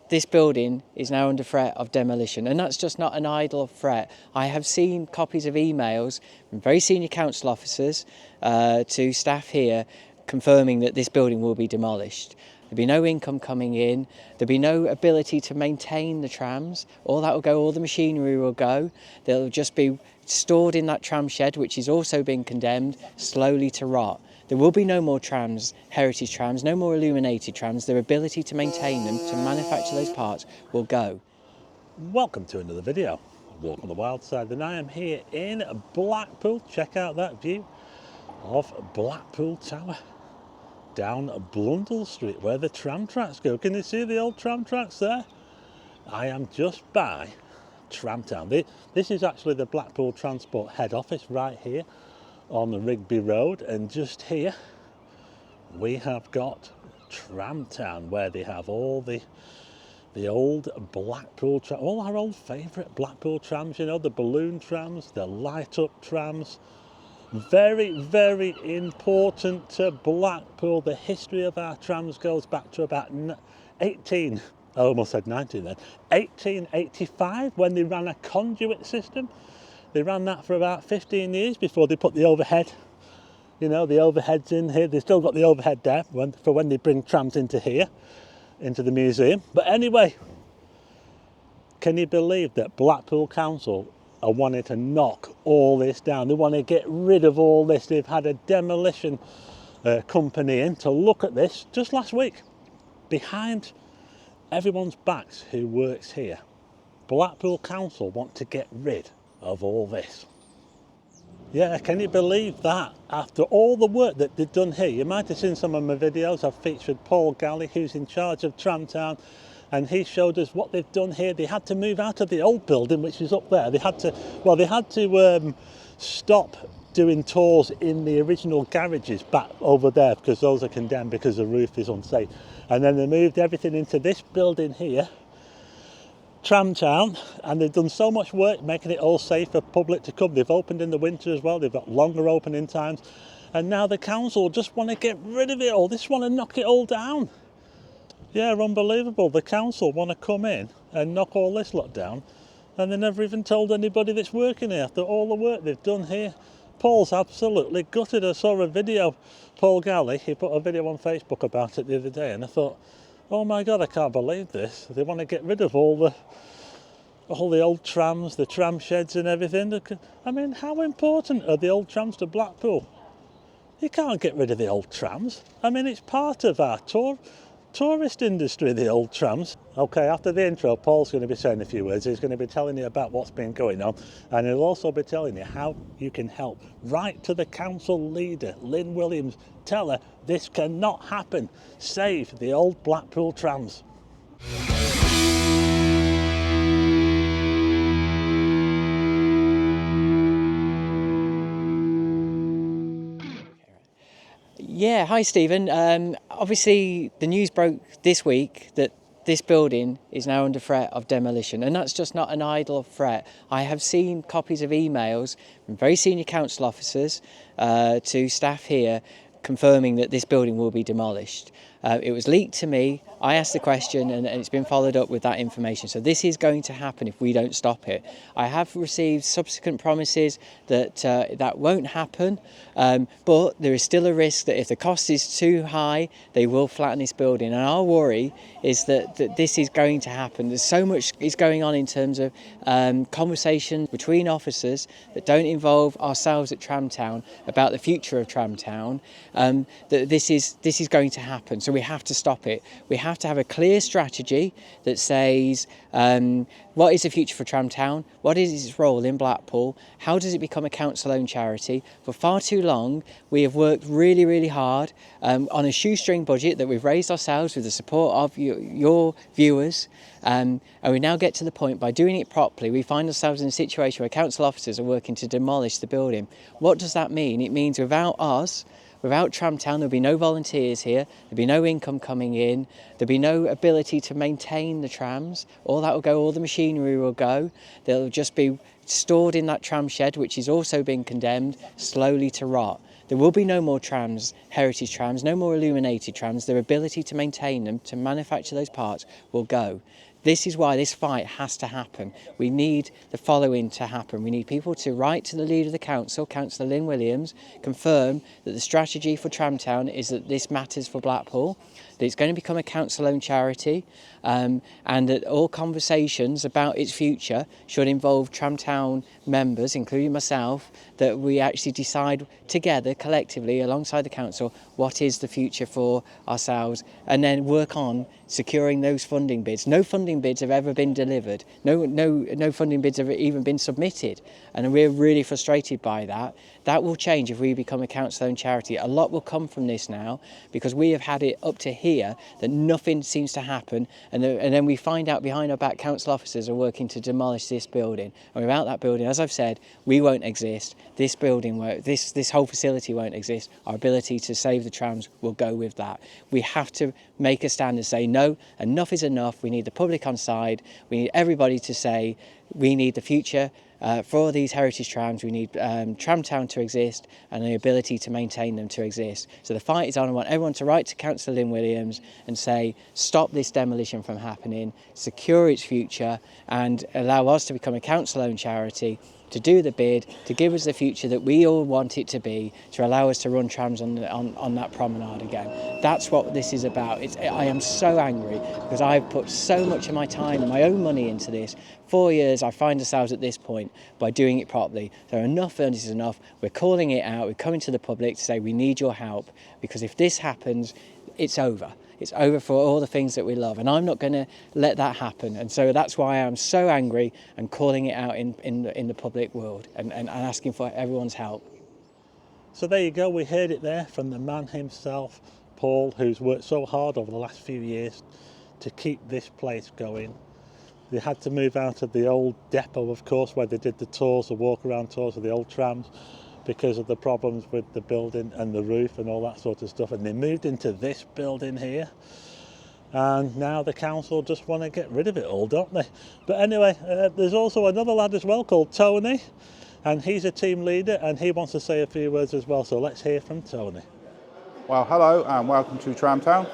this building is now under threat of demolition, and that's just not an idle threat. I have seen copies of emails from very senior council officers to staff here confirming that this building will be demolished. There'll be no income coming in, there'll be no ability to maintain the trams, all that will go, all the machinery will go, they'll just be stored in that tram shed, which is also being condemned slowly to rot. There will be no more trams, heritage trams, no more illuminated trams. Their ability to maintain them, to manufacture those parts, will go. Welcome to another video. Walk on the Wild Side, and I am here in Blackpool. Check out that view of Blackpool Tower down Blundell Street where the tram tracks go. Can you see the old tram tracks there? I am just by TramTown. This is actually the Blackpool Transport head office right here on the Rigby Road, and just here we have got TramTown, where they have all the old Blackpool trams, all our old favourite Blackpool trams, you know, the balloon trams, the light up trams. Very, very important to Blackpool. The history of our trams goes back to about 1885, when they ran a conduit system. They ran that for about 15 years before they put the overhead, you know, the overheads in here. They've still got the overhead there for when they bring trams into here, into the museum. But anyway, can you believe that Blackpool Council are wanting to knock all this down? They want to get rid of all this. They've had a demolition company in to look at this just last week. Behind everyone's backs who works here, Blackpool Council want to get rid of all this. Yeah, can you believe that? After all the work that they've done here, you might have seen some of my videos. I've featured Paul Galley, who's in charge of TramTown, and he showed us what they've done here. They had to move out of the old building, which is up there. They had to stop doing tours in the original garages back over there, because those are condemned because the roof is unsafe. And then they moved everything into this building here, TramTown, and they've done so much work making it all safe for public to come. They've opened in the winter as well. They've got longer opening times, and now the council just want to get rid of it all. They just want to knock it all down. Yeah, unbelievable. The council want to come in and knock all this lot down, and they never even told anybody that's working here after all the work they've done here. Paul's absolutely gutted. I saw a video, Paul Galley, he put a video on Facebook about it the other day, and I thought, oh my God, I can't believe this. They want to get rid of all the old trams, the tram sheds and everything. I mean, how important are the old trams to Blackpool? You can't get rid of the old trams. I mean, it's part of our tourist industry, the old trams. Okay, after the intro, Paul's going to be saying a few words. He's going to be telling you about what's been going on, and he'll also be telling you how you can help. Write to the council leader, Lynn Williams. Tell her this cannot happen. Save the old Blackpool trams. Yeah, hi Stephen. Obviously the news broke this week that this building is now under threat of demolition, and that's just not an idle threat. I have seen copies of emails from very senior council officers to staff here confirming that this building will be demolished. It was leaked to me, I asked the question, and it's been followed up with that information. So this is going to happen if we don't stop it. I have received subsequent promises that that won't happen, but there is still a risk that if the cost is too high, they will flatten this building. And our worry is that this is going to happen. There's so much is going on in terms of conversations between officers that don't involve ourselves at TramTown about the future of TramTown, that this is going to happen. So we have to stop it. We have to have a clear strategy that says what is the future for TramTown, what is its role in Blackpool, how does it become a council-owned charity. For far too long we have worked really, really hard on a shoestring budget that we've raised ourselves with the support of your viewers, and we now get to the point, by doing it properly, we find ourselves in a situation where council officers are working to demolish the building. What does that mean? It means without us, without TramTown, there'll be no volunteers here, there'll be no income coming in, there'll be no ability to maintain the trams, all that will go, all the machinery will go, they'll just be stored in that tram shed, which is also being condemned slowly to rot. There will be no more trams, heritage trams, no more illuminated trams. Their ability to maintain them, to manufacture those parts, will go. This is why this fight has to happen. We need the following to happen. We need people to write to the leader of the council, Councillor Lynn Williams, confirm that the strategy for TramTown is that this matters for Blackpool, that it's going to become a council-owned charity, and that all conversations about its future should involve TramTown members, including myself, that we actually decide together, collectively, alongside the council, what is the future for ourselves, and then work on securing those funding bids. No funding bids have ever been delivered. No funding bids have even been submitted, and we're really frustrated by that. That will change if we become a council-owned charity. A lot will come from this now, because we have had it up to here that nothing seems to happen, and then we find out behind our back council officers are working to demolish this building. And without that building, as I've said, we won't exist. This building won't, this whole facility won't exist. Our ability to save the trams will go with that. We have to make a stand and say, no, enough is enough. We need the public on side. We need everybody to say, we need the future for these heritage trams. We need TramTown to exist and the ability to maintain them to exist. So the fight is on. I want everyone to write to Councillor Lynn Williams and say, stop this demolition from happening, secure its future, and allow us to become a council-owned charity, to do the bid, to give us the future that we all want it to be, to allow us to run trams on that promenade again. That's what this is about. I am so angry because I've put so much of my time and my own money into this. 4 years, I find ourselves at this point by doing it properly. So enough is enough. We're calling it out. We're coming to the public to say we need your help, because if this happens, it's over. It's over for all the things that we love, and I'm not going to let that happen. And so that's why I'm so angry and calling it out in the public world and asking for everyone's help. So there you go, we heard it there from the man himself, Paul, who's worked so hard over the last few years to keep this place going. They had to move out of the old depot, of course, where they did the tours, the walk-around tours of the old trams, because of the problems with the building and the roof and all that sort of stuff, and they moved into this building here, and now the council just want to get rid of it all, don't they? But anyway, there's also another lad as well called Tony, and he's a team leader and he wants to say a few words as well, so let's hear from Tony. Well, hello and welcome to TramTown.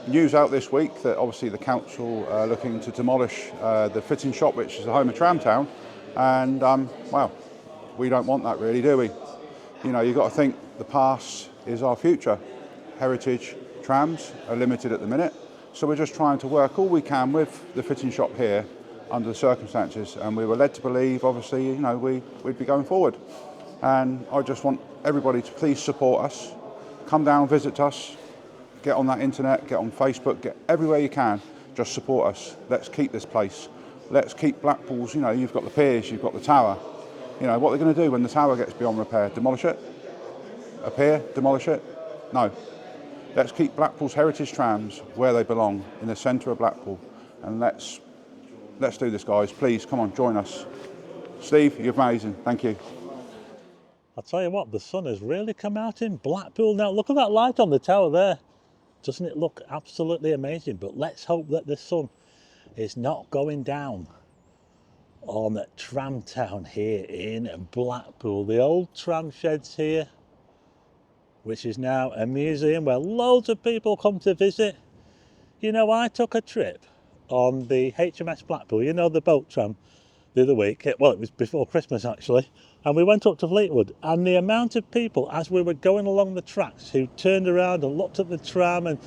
News out this week that obviously the council are looking to demolish the fitting shop, which is the home of TramTown, and well, we don't want that really, do we? You know, you've got to think the past is our future. Heritage trams are limited at the minute, so we're just trying to work all we can with the fitting shop here under the circumstances, and we were led to believe, obviously, you know, we'd be going forward. And I just want everybody to please support us, come down, visit us, get on that internet, get on Facebook, get everywhere you can, just support us. Let's keep this place. Let's keep Blackpool's, you know, you've got the piers, you've got the tower. You know, what they're going to do when the tower gets beyond repair? Demolish it? A pier? Demolish it? No. Let's keep Blackpool's heritage trams where they belong, in the centre of Blackpool. And let's do this, guys. Please, come on, join us. Steve, you're amazing. Thank you. I'll tell you what, the sun has really come out in Blackpool now. Look at that light on the tower there. Doesn't it look absolutely amazing? But let's hope that the sun is not going down on TramTown here in Blackpool. The old tram sheds here, which is now a museum where loads of people come to visit. You know, I took a trip on the HMS Blackpool, you know, the boat tram, the other week. Well, it was before Christmas actually, and we went up to Fleetwood, and the amount of people as we were going along the tracks who turned around and looked at the tram and,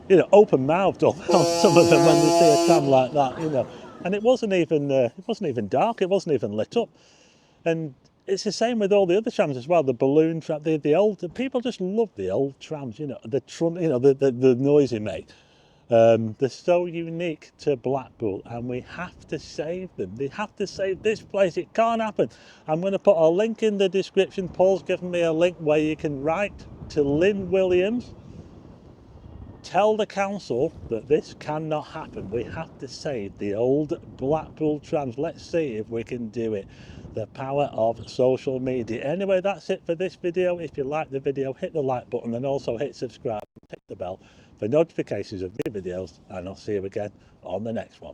you know, open-mouthed on some of them when they see a tram like that, you know. And it wasn't even dark, it wasn't even lit up. And it's the same with all the other trams as well, the balloon tram, the old, people just love the old trams, you know, the noise they make. They're so unique to Blackpool, and we have to save them. They have to save this place. It can't happen. I'm going to put a link in the description. Paul's given me a link where you can write to Lynn Williams. Tell the council that this cannot happen. We have to save the old Blackpool trams. Let's see if we can do it. The power of social media. Anyway, that's it for this video. If you like the video, hit the like button and also hit subscribe and hit the bell for notifications of new videos, and I'll see you again on the next one.